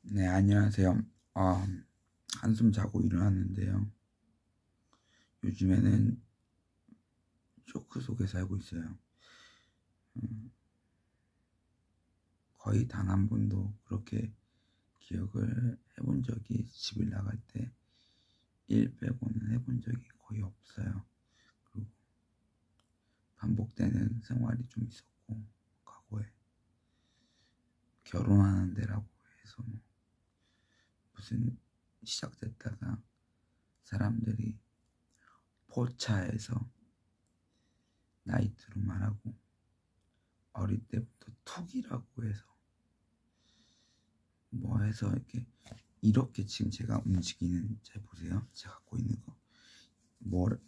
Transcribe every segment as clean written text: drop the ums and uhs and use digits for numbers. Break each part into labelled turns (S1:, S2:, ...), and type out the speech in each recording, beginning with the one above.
S1: 네, 안녕하세요. 한숨 자고 일어났는데요. 요즘에는 쇼크 속에 살고 있어요. 거의 단 한 번도 그렇게 기억을 해본 적이 집을 나갈 때 일 빼고는 해본 적이 거의 없어요. 그리고 반복되는 생활이 좀 있었고, 과거에 결혼하는 데라고 해서 무슨 시작됐다가 사람들이 포차에서 나이트로 말하고 어릴 때부터 툭이라고 해서 뭐 해서 이렇게 지금 제가 움직이는, 잘 보세요. 제가 갖고 있는 거.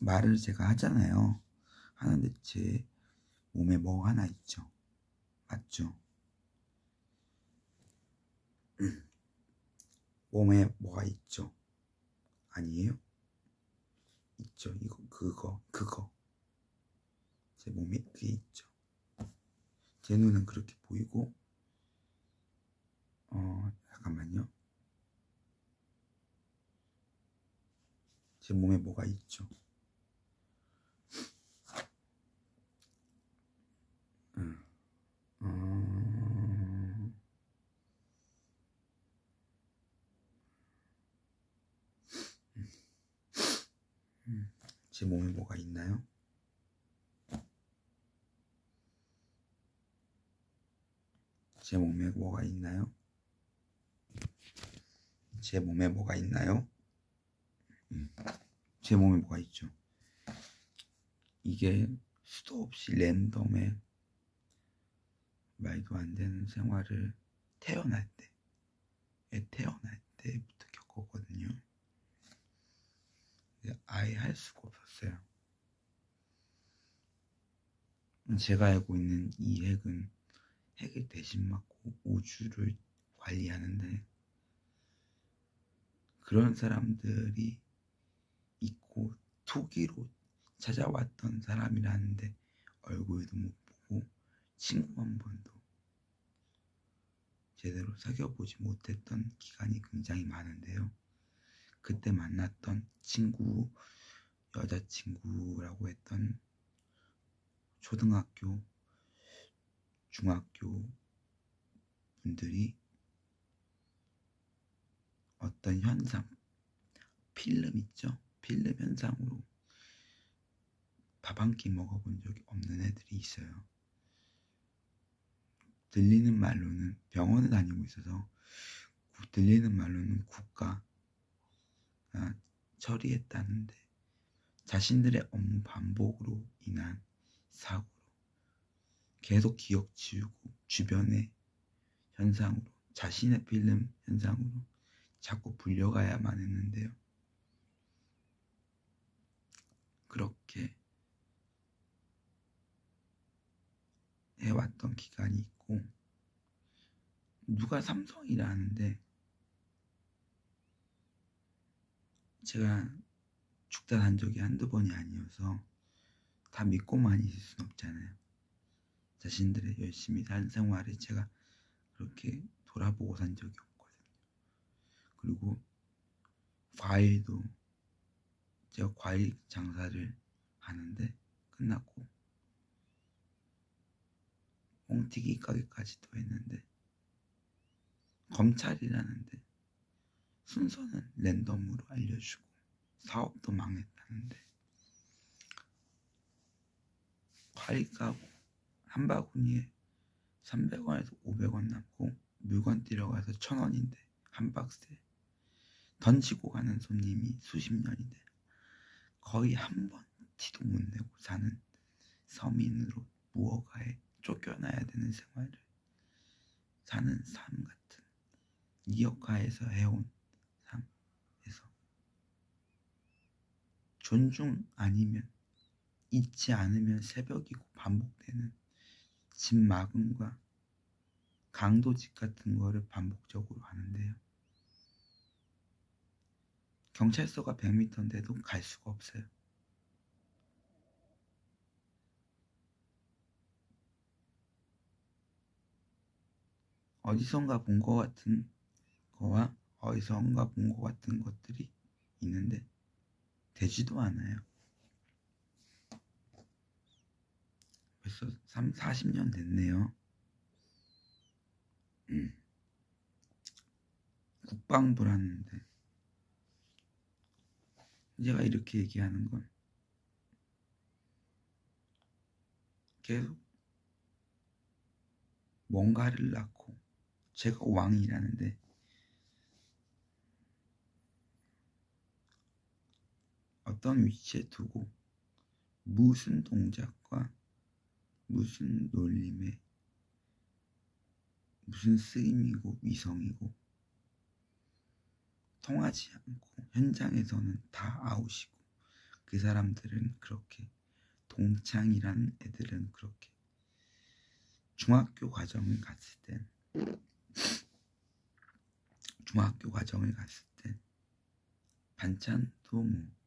S1: 말을 제가 하잖아요. 하는데 제 몸에 뭐 하나 있죠. 맞죠? 몸에 뭐가 있죠. 아니에요? 있죠. 그거. 제 몸에 그게 있죠. 제 눈은 그렇게 보이고, 잠깐만요. 제 몸에 뭐가 있죠. 음, 음, 제 몸에 뭐가 있나요? 제 몸에 뭐가 있나요? 제 몸에 뭐가 있나요? 제 몸에 뭐가 있죠. 이게 수도 없이 랜덤에 말도 안 되는 생활을 태어날 때부터 겪었거든요. 근데 아예 할 수가 없었어요. 제가 알고 있는 이 핵을 대신 맞고 우주를 관리하는데, 그런 사람들이 있고 투기로 찾아왔던 사람이라는데 얼굴도 못 보고 친구 한 번도 제대로 사귀어보지 못했던 기간이 굉장히 많은데요. 그때 만났던 여자친구라고 했던 초등학교, 중학교 분들이 어떤 현상, 필름 있죠? 필름 현상으로 밥 한 끼 먹어본 적이 없는 애들이 있어요. 들리는 말로는 병원에 다니고 있어서 들리는 말로는 국가가 처리했다는데, 자신들의 업무 반복으로 인한 사고로 계속 기억 지우고 주변의 현상으로, 자신의 필름 현상으로 자꾸 불려가야만 했는데요. 그렇게 해왔던 기간이 있고, 누가 삼성이라는데 제가 죽단한 적이 한두 번이 아니어서 다 믿고만 있을 순 없잖아요. 자신들의 열심히 산 생활을 제가 그렇게 돌아보고 산 적이 없거든요. 그리고 과일도 제가 과일 장사를 하는데 끝났고 뻥튀기 가게까지도 했는데, 검찰이라는데 순서는 랜덤으로 알려주고 사업도 망했다는데, 과일 가고 한 바구니에 300원에서 500원 남고 물건 뛰러가서 1,000원인데 한 박스에 던지고 가는 손님이 수십 년인데 거의 한 번 티도 못 내고 사는 서민으로 무허가에 쫓겨나야 되는 생활을 사는 삶 같은, 이역가에서 해온 삶에서 존중 아니면 잊지 않으면 새벽이고 반복되는 집 마감과 강도짓 같은 거를 반복적으로 하는데요. 경찰서가 100m인데도 갈 수가 없어요. 어디선가 본 것 같은 거와 어디선가 본 것 같은 것들이 있는데 되지도 않아요. 벌써 40년 됐네요. 국방부라는데 제가 이렇게 얘기하는 건 계속 뭔가를 낳고 제가 왕이라는데 어떤 위치에 두고 무슨 동작과 무슨 놀림에 무슨 쓰임이고 위성이고 통하지 않고 현장에서는 다 아웃이고 그 사람들은 그렇게 동창이라는 애들은 그렇게 중학교 과정을 갔을 땐 반찬도 뭐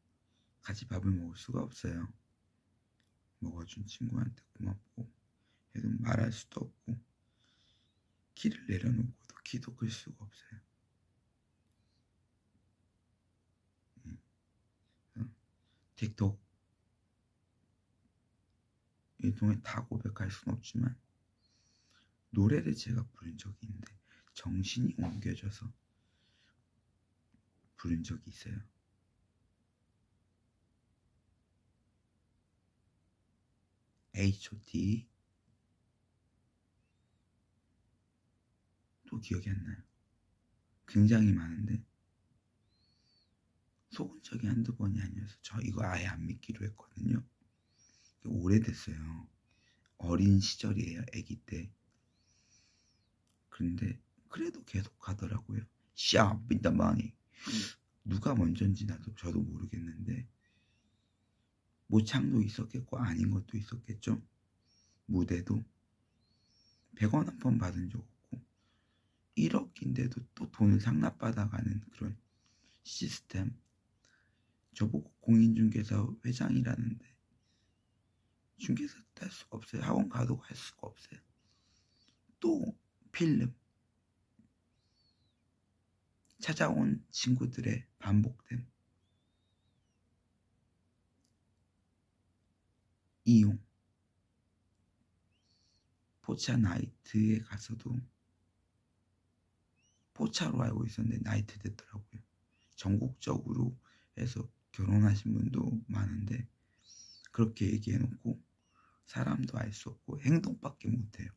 S1: 같이 밥을 먹을 수가 없어요. 먹어준 친구한테 고맙고 해도 말할 수도 없고 키를 내려놓고도 키도 클 수가 없어요. 틱톡 일종의 다 고백할 순 없지만 노래를 제가 부른 적이 있는데 정신이 옮겨져서 부른 적이 있어요. H.O.T. 또 기억이 안 나요. 굉장히 많은데 속은 적이 한두 번이 아니어서 저 이거 아예 안 믿기로 했거든요. 오래됐어요. 어린 시절이에요. 아기 때. 그런데 그래도 계속 가더라고요. Sharp with the money. 누가 먼저인지 저도 모르겠는데 모창도 있었겠고 아닌 것도 있었겠죠. 무대도 100원 한 번 받은 적 없고 1억인데도 또 돈을 상납받아가는 그런 시스템. 저보고 공인중개사 회장이라는데 중개사 할 수가 없어요. 학원 가도 할 수가 없어요. 또 필름. 찾아온 친구들의 반복됨. 이용. 포차 나이트에 가서도 포차로 알고 있었는데 나이트 됐더라고요. 전국적으로 해서 결혼하신 분도 많은데 그렇게 얘기해놓고 사람도 알 수 없고 행동밖에 못해요.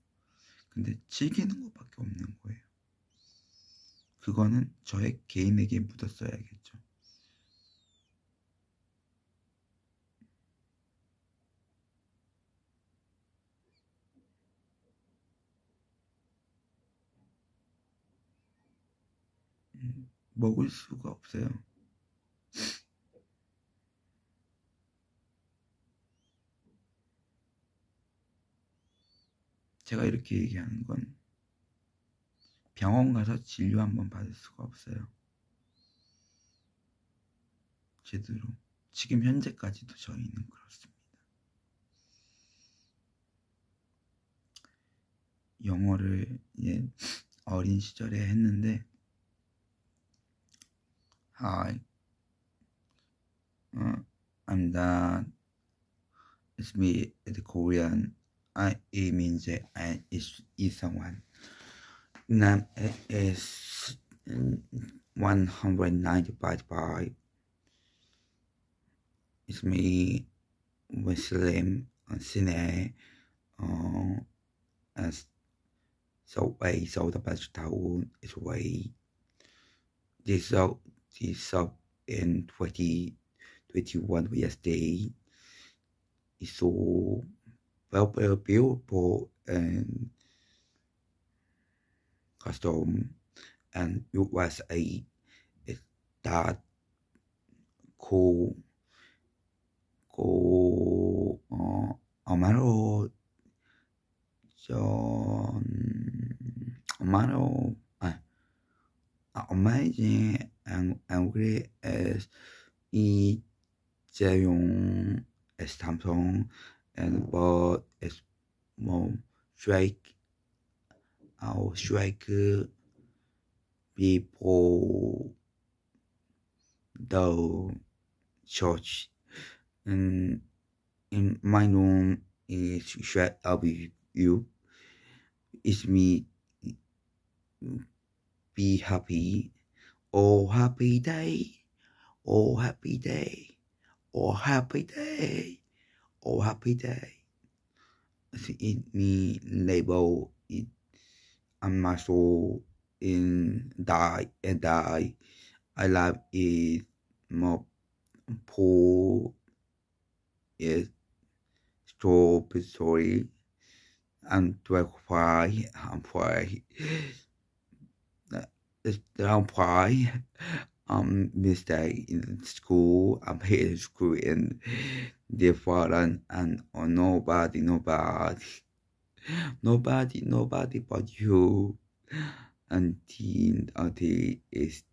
S1: 근데 즐기는 것밖에 없는 거예요. 그거는 저의 개인에게 묻었어야겠죠. 먹을 수가 없어요. 제가 이렇게 얘기하는 건 병원 가서 진료 한번 받을 수가 없어요. 제대로. 지금 현재까지도 저희는 그렇습니다. 영어를 어린 시절에 했는데 Hi, I'm Dan. It's me, the Korean. It means I is someone. Name is 195. It's me, Muslim, Sine, as so way, so the best town is way. This up in 2021 yesterday is so well beautiful and custom, and it was that cool Amaro John Amaro amazing and angry as Jaeyoung as Samsung and but as more strike our strike before the church, and in my room is shut up with you. It's me. Be happy. Oh happy day. Oh happy day. Oh happy day. Oh happy day. It me label it and my soul in die and die. I love it more poor is strawberry and pie. I'm pie. I'm pie. Mistake in school. I'm hated school and dear father and oh, nobody but you. Until is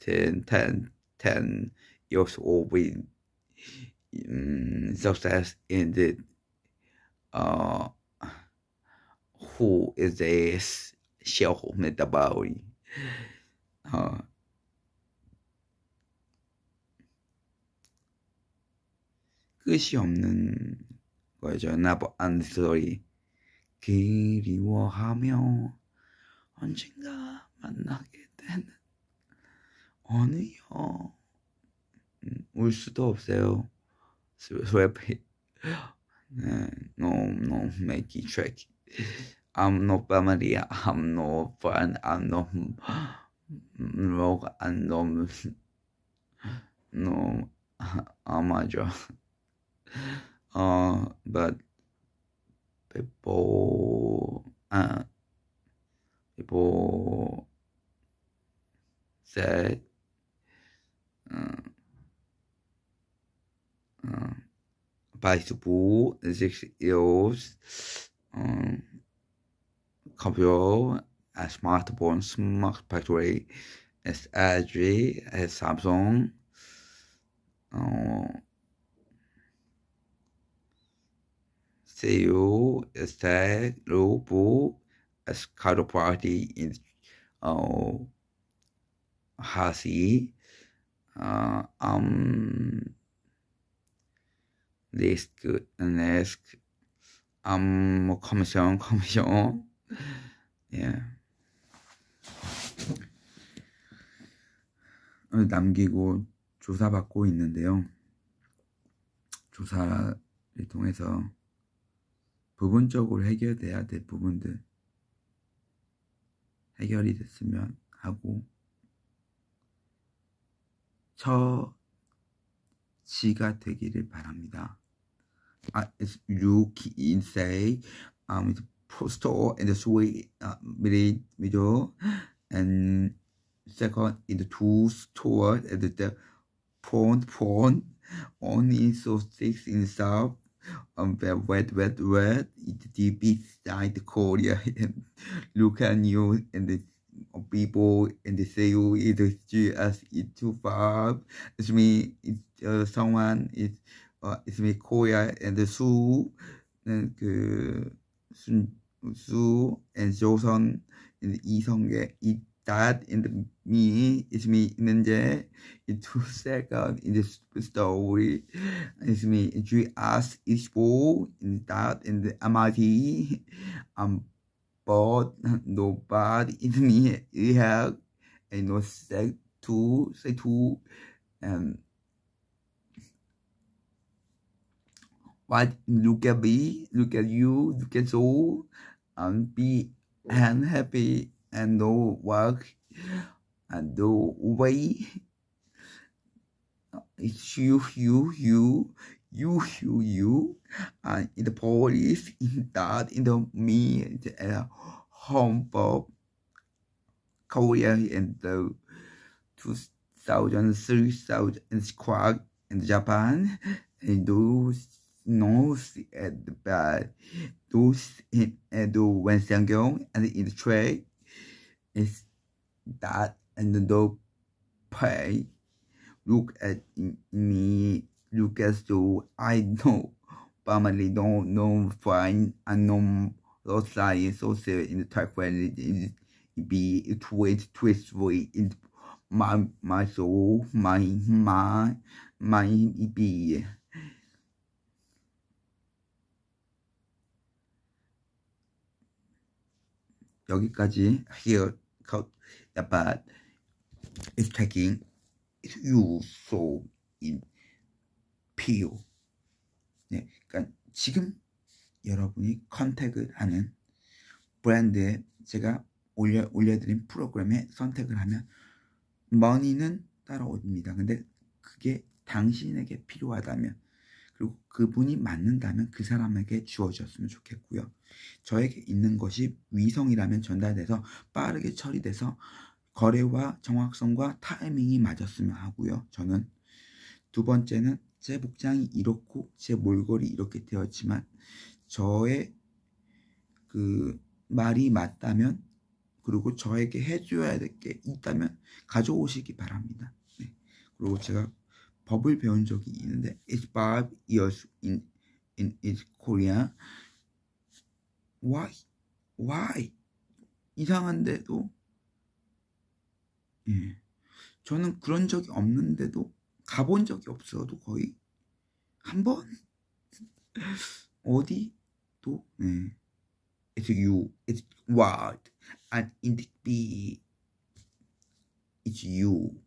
S1: 10 years old with success in the who is this shell metabolic 끝이 없는 거죠. Never end story. 그리워하며 언젠가 만나게 되는 어느여 울 수도 없어요. 스웨피 no make it trick. I'm no family. I'm no friend. I'm no and no amateur. But people said bicycle 6 years computer, a smartphone, smart factory, as LG, as Samsung, CEO, as Tech, Robo, as counterparty in Hasi, risk and risk, commission, yeah. 남기고 조사받고 있는데요. 조사를 통해서 부분적으로 해결돼야 될 부분들 해결이 됐으면 하고 처치가 되기를 바랍니다. You can say store in the suite middle and second in the two store at the front only so six in south wet it deep inside Korea and look at you and the people and they say you either as it too far. It's me it's someone it's me Korea and the Su and Su and Joseon and 이성계 it that in the me is me 있는데 in 2 seconds in the story is me GS is full in that in the MIT but nobody in me you have and no say two what look at me look at you look at so and be happy and no work and no way it's you and in the police in that in the me the home of Korea and the 2000 3000 and squad in Japan and those knows at the bad those in the when Sangyeong and in the trade is that and the pay look at me look as though I know family don't know fine and no society social in the type when be twist in my soul, my be. 여기까지 here but it's taking you so in feel. 네, 그러니까 지금 여러분이 컨택을 하는 브랜드에 제가 올려드린 프로그램에 선택을 하면 머니는 따라옵니다. 근데 그게 당신에게 필요하다면, 그리고 그분이 맞는다면 그 사람에게 주어졌으면 좋겠고요. 저에게 있는 것이 위성이라면 전달돼서 빠르게 처리돼서 거래와 정확성과 타이밍이 맞았으면 하고요. 저는 두 번째는 제 복장이 이렇고 제 몰골이 이렇게 되었지만 저의 그 말이 맞다면, 그리고 저에게 해줘야 될 게 있다면 가져오시기 바랍니다. 네. 그리고 제가 법을 배운 적이 있는데 It's 5 years in Korea. Why? 이상한데도 예. 저는 그런 적이 없는데도 가본 적이 없어도 거의 한 번 어디도 네. It's you, it's what, and in the be, it's you.